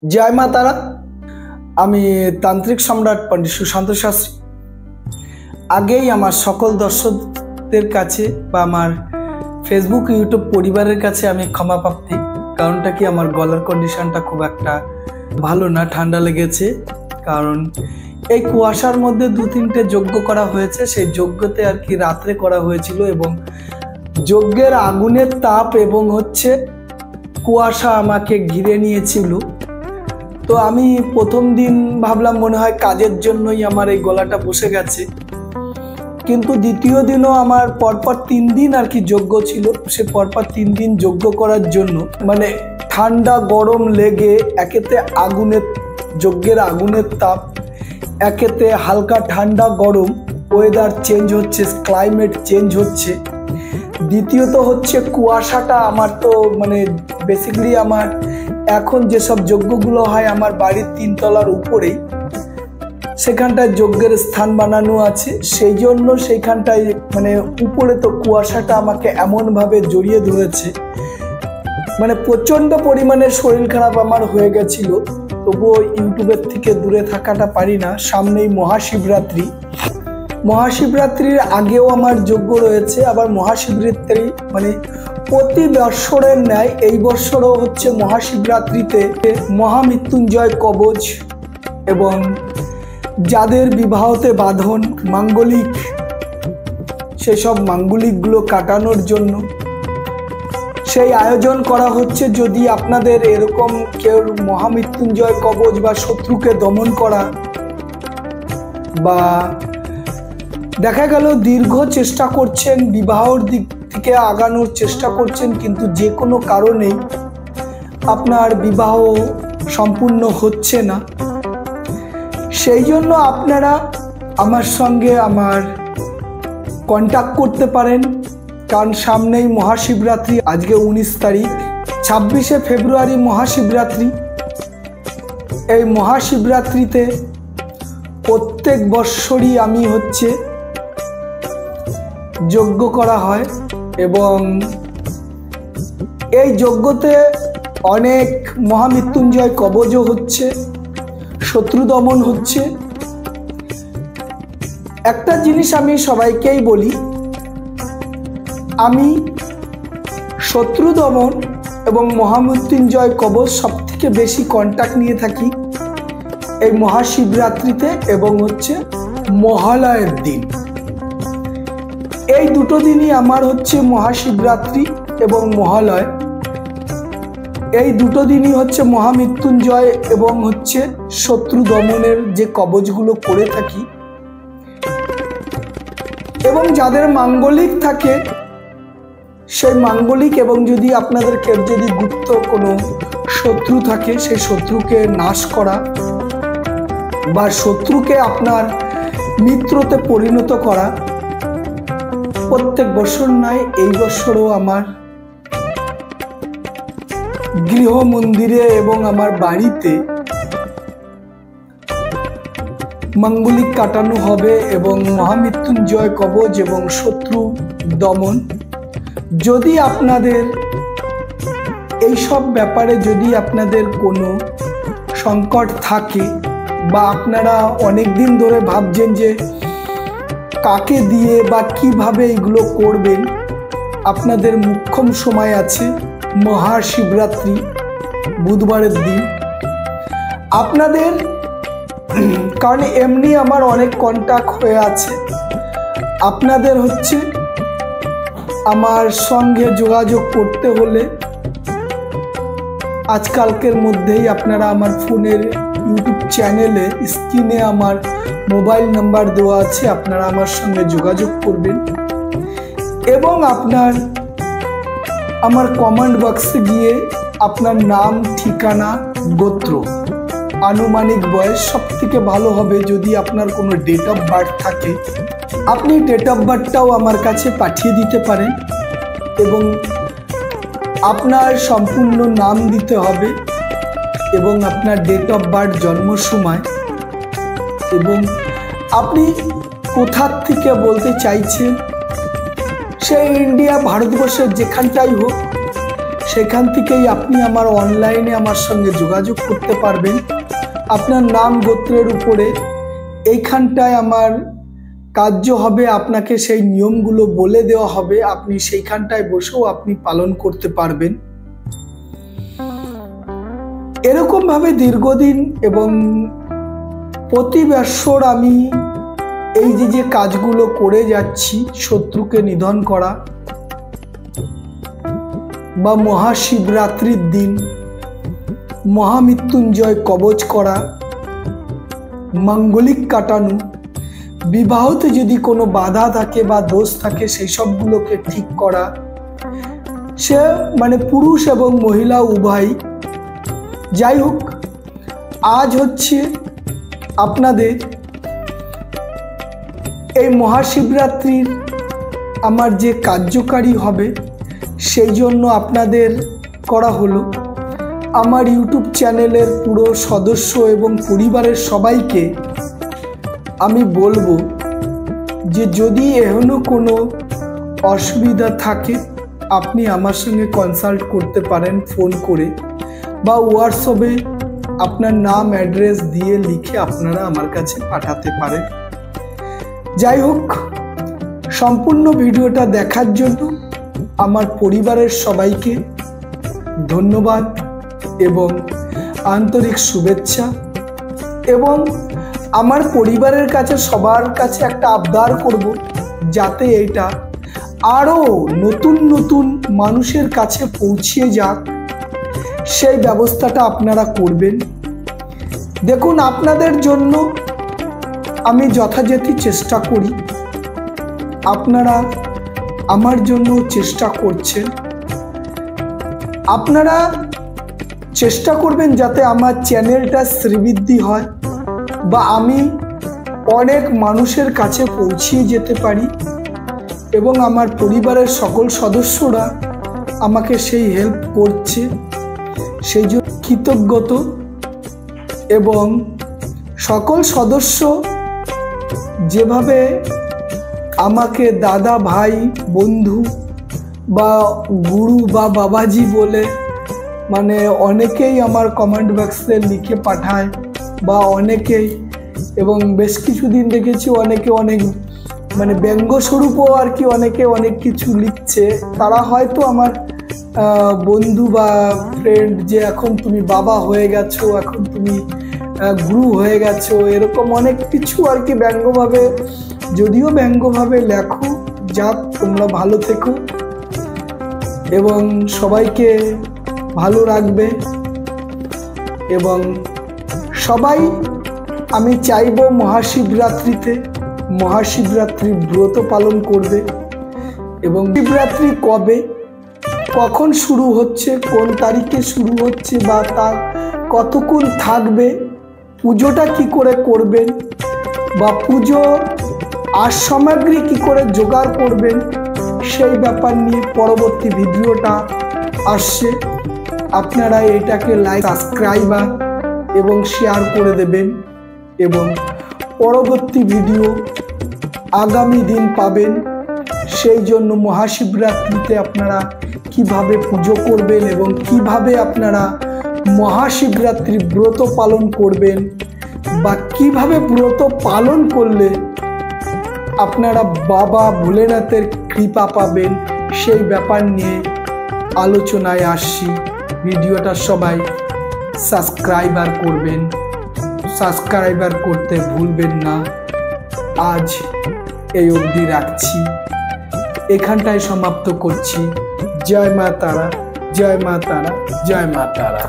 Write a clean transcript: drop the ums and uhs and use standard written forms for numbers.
जय मा तारा। आमी तांत्रिक सम्राट पंडित सुशांत शास्त्री आगेई आमार सकल दर्शकदेर काछे बा आमार फेसबुक यूट्यूब परिवारेर काछे आमी क्षमा प्रार्थी। कारणटा कि आमार गलार कन्डिशनटा खूब एकटा भालो ना, ठांडा लेगेছে। कारण এই কুয়াশার মধ্যে দু তিনটে যজ্ঞ করা হয়েছে, সেই যজ্ঞতে আর কি রাত্রে করা হয়েছিল এবং যজ্ঞের আগুনের তাপ এবং হচ্ছে কুয়াশা আমাকে ঘিরে নিয়েছিল। তো আমি প্রথম দিন ভাবলাম মনে হয় কাজের জন্যই আমার এই গলাটা বসে গেছে, কিন্তু দ্বিতীয় দিনও আমার পরপর 3 দিন আর কি যজ্ঞ ছিল। সে পরপর 3 দিন যজ্ঞ করার জন্য মানে ঠান্ডা গরম লেগে একেতে আগুনের যজ্ঞের আগুনের তাপ, একেতে হালকা ঠান্ডা গরম, ওয়েদার চেঞ্জ হচ্ছে, ক্লাইমেট চেঞ্জ হচ্ছে। দ্বিতীয়ত হচ্ছে কুয়াশাটা আমার তো মানে বেসিক্যালি আমার এখন যেসব যজ্ঞগুলো হয় আমার বাড়ির 3 তলার উপরেই, সেখানটায় যজ্ঞের স্থান বানানো আছে, সেই জন্য সেইখানটায় মানে উপরে তো কুয়াশাটা আমাকে এমনভাবে জড়িয়ে ধরেছে, মানে প্রচণ্ড পরিমাণে শরীর খারাপ আমার হয়ে গেছিল। তবুও ইউটিউবের থেকে দূরে থাকাটা পারি না। সামনেই মহাশিবরাত্রি, মহাশিবরাত্রির আগেও আমার যজ্ঞ রয়েছে। আবার মহাশিবরাত্রি মানে প্রতি বৎসরের ন্যায় এই বৎসরও হচ্ছে মহাশিবরাত্রিতে মহামৃত্যুঞ্জয় কবচ এবং যাদের বিবাহতে বাঁধন মাঙ্গলিক, সেসব মাঙ্গলিকগুলো কাটানোর জন্য সেই আয়োজন করা হচ্ছে। যদি আপনাদের এরকম কেউ মহামৃত্যুঞ্জয় কবচ বা শত্রুকে দমন করা বা দেখা গেল দীর্ঘ চেষ্টা করছেন, বিবাহর দিক থেকে আগানোর চেষ্টা করছেন, কিন্তু যে কোনো কারণেই আপনার বিবাহ সম্পূর্ণ হচ্ছে না, সেই জন্য আপনারা আমার সঙ্গে আমার কন্ট্যাক্ট করতে পারেন। কারণ সামনেই মহাশিবরাত্রি, আজকে 19 তারিখ, 26শে ফেব্রুয়ারি মহাশিবরাত্রি। এই মহাশিবরাত্রিতে প্রত্যেক বৎসরই আমি হচ্ছে যজ্ঞ করা হয় এবং এই যজ্ঞতে অনেক মহামৃত্যুঞ্জয় কবচও হচ্ছে, শত্রু দমন হচ্ছে। একটা জিনিস আমি সবাইকেই বলি, আমি শত্রু দমন এবং মহামৃত্যুঞ্জয় কবচ সব থেকে বেশি কন্ট্যাক্ট নিয়ে থাকি এই মহাশিবরাত্রিতে এবং হচ্ছে মহালয়ের দিন। এই দুটো দিনই আমার হচ্ছে মহাশিবরাত্রি এবং মহালয়, এই দুটো দিনই হচ্ছে মহামৃত্যুঞ্জয় এবং হচ্ছে শত্রু দমনের যে কবচগুলো করে থাকি। এবং যাদের মাঙ্গলিক থাকে সেই মাঙ্গলিক, এবং যদি আপনাদেরকে যদি গুপ্ত কোনো শত্রু থাকে সেই শত্রুকে নাশ করা বা শত্রুকে আপনার মিত্রতে পরিণত করা, প্রত্যেক বছর নয় এই বছরও আমার গৃহ মন্দিরে এবং আমার বাড়িতে মাঙ্গলিক কাটানো হবে এবং মহামৃত্যুঞ্জয় কবচ এবং শত্রু দমন। যদি আপনাদের এই সব ব্যাপারে যদি আপনাদের কোনো সংকট থাকে বা আপনারা অনেক দিন ধরে ভাবছেন যে কাকে দিয়ে বা কিভাবে এগুলো করবেন, আপনাদের মোক্ষম সময় আছে মহাশিবরাত্রি বুধবারের দিন আপনাদের। কারণ এমনি আমার অনেক কন্ট্যাক্ট হয়ে আছে, আপনাদের হচ্ছে আমার সঙ্গে যোগাযোগ করতে হলে আজকালকের মধ্যেই আপনারা আমার ফোনের ইউটিউব চ্যানেলে স্ক্রিনে আমার মোবাইল নাম্বার দেওয়া আছে, আপনারা আমার সঙ্গে যোগাযোগ করবেন এবং আপনার আমার কমেন্ট বক্সে গিয়ে আপনার নাম, ঠিকানা, গোত্র, আনুমানিক বয়স, সব থেকে ভালো হবে যদি আপনার কোনো ডেট অফ বার্থ থাকে আপনি ডেট অফ বার্থটাও আমার কাছে পাঠিয়ে দিতে পারেন এবং আপনার সম্পূর্ণ নাম দিতে হবে এবং আপনার ডেট অফ বার্থ, জন্ম সময় এবং আপনি কোথার থেকে বলতে চাইছেন, সেই ইন্ডিয়া ভারতবর্ষের যেখানটাই হোক সেখান থেকেই আপনি আমার অনলাইনে আমার সঙ্গে যোগাযোগ করতে পারবেন। আপনার নাম গোত্রের উপরে এইখানটায় আমার কার্য হবে, আপনাকে সেই নিয়মগুলো বলে দেওয়া হবে, আপনি সেইখানটায় বসেও আপনি পালন করতে পারবেন। এরকমভাবে দীর্ঘদিন এবং প্রতি বৎসর আমি এই যে কাজগুলো করে যাচ্ছি, শত্রুকে নিধন করা বা মহাশিবরাত্রির দিন মহামৃত্যুঞ্জয় কবচ করা, মাঙ্গলিক কাটানো, বিবাহতে যদি কোনো বাধা থাকে বা দোষ থাকে সেই সবগুলোকে ঠিক করা, সে মানে পুরুষ এবং মহিলা উভয়। যাই হোক, আজ হচ্ছে আপনাদের এই মহাশিবরাত্রির আমার যে কার্যকারী হবে সেই জন্য আপনাদের করা হলো। আমার ইউটিউব চ্যানেলের পুরো সদস্য এবং পরিবারের সবাইকে আমি বলবো যে যদি এখনো কোনো অসুবিধা থাকে আপনি আমার সঙ্গে কনসাল্ট করতে পারেন ফোন করে, বা হোয়াটসঅ্যাপে আপনার নাম অ্যাড্রেস দিয়ে লিখে আপনারা আমার কাছে পাঠাতে পারেন। যাই হোক, সম্পূর্ণ ভিডিওটা দেখার জন্য আমার পরিবারের সবাইকে ধন্যবাদ এবং আন্তরিক শুভেচ্ছা। এবং আমার পরিবারের কাছে সবার কাছে একটা আবদার করব, যাতে এটা আরও নতুন নতুন মানুষের কাছে পৌঁছিয়ে যাক সেই ব্যবস্থাটা আপনারা করবেন। দেখুন, আপনাদের জন্য আমি যথাযথ চেষ্টা করি, আপনারা আমার জন্য চেষ্টা করছেন। আপনারা চেষ্টা করবেন যাতে আমার চ্যানেলটা শ্রীবৃদ্ধি হয় বা আমি অনেক মানুষের কাছে পৌঁছিয়ে যেতে পারি, এবং আমার পরিবারের সকল সদস্যরা আমাকে সেই হেল্প করছে, সেই জন্য কৃতজ্ঞত। এবং সকল সদস্য যেভাবে আমাকে দাদা, ভাই, বন্ধু বা গুরু বা বাবাজি বলে মানে অনেকেই আমার কমেন্ট বক্সে লিখে পাঠায় বা অনেকেই, এবং বেশ কিছুদিন দেখেছি অনেকে অনেক মানে ব্যঙ্গস্বরূপও আর কি অনেকে অনেক কিছু লিখছে। তারা হয়তো আমার বন্ধু বা ফ্রেন্ড, যে এখন তুমি বাবা হয়ে গেছো, এখন তুমি গুরু হয়ে গেছো, এরকম অনেক কিছু আর কি ব্যঙ্গভাবে, যদিও ব্যঙ্গভাবে লেখো। যাক, তোমরা ভালো থেকো এবং সবাইকে ভালো রাখবে। এবং সবাই আমি চাইবো মহাশিবরাত্রিতে মহাশিবরাত্রি ব্রত পালন করবে। এবং শিবরাত্রি কবে, কখন শুরু হচ্ছে, কোন তারিখে শুরু হচ্ছে বা তা কতক্ষণ থাকবে, পুজোটা কি করে করবেন বা পুজো আর সামগ্রী কি করে জোগাড় করবেন, সেই ব্যাপার নিয়ে পরবর্তী ভিডিওটা আসছে। আপনারা এটাকে লাইক, সাবস্ক্রাইব এবং শেয়ার করে দেবেন, এবং পরবর্তী ভিডিও আগামী দিন পাবেন। সেই জন্য মহাশিবরাত্রিতে আপনারা কিভাবে পুজো করবেন এবং কিভাবে আপনারা মহাশিবরাত্রি ব্রত পালন করবেন বা কিভাবে ব্রত পালন করলে আপনারা বাবা ভোলেনাথের কৃপা পাবেন, সেই ব্যাপার নিয়ে আলোচনায় আসছি। ভিডিওটা সবাই সাবস্ক্রাইবার করবেন, সাবস্ক্রাইবার করতে ভুলবেন না। আজ এই অবধি রাখছি, এখানটায় সমাপ্ত করছি। জয় মা তারা, জয় মা তারা, জয় মা তারা।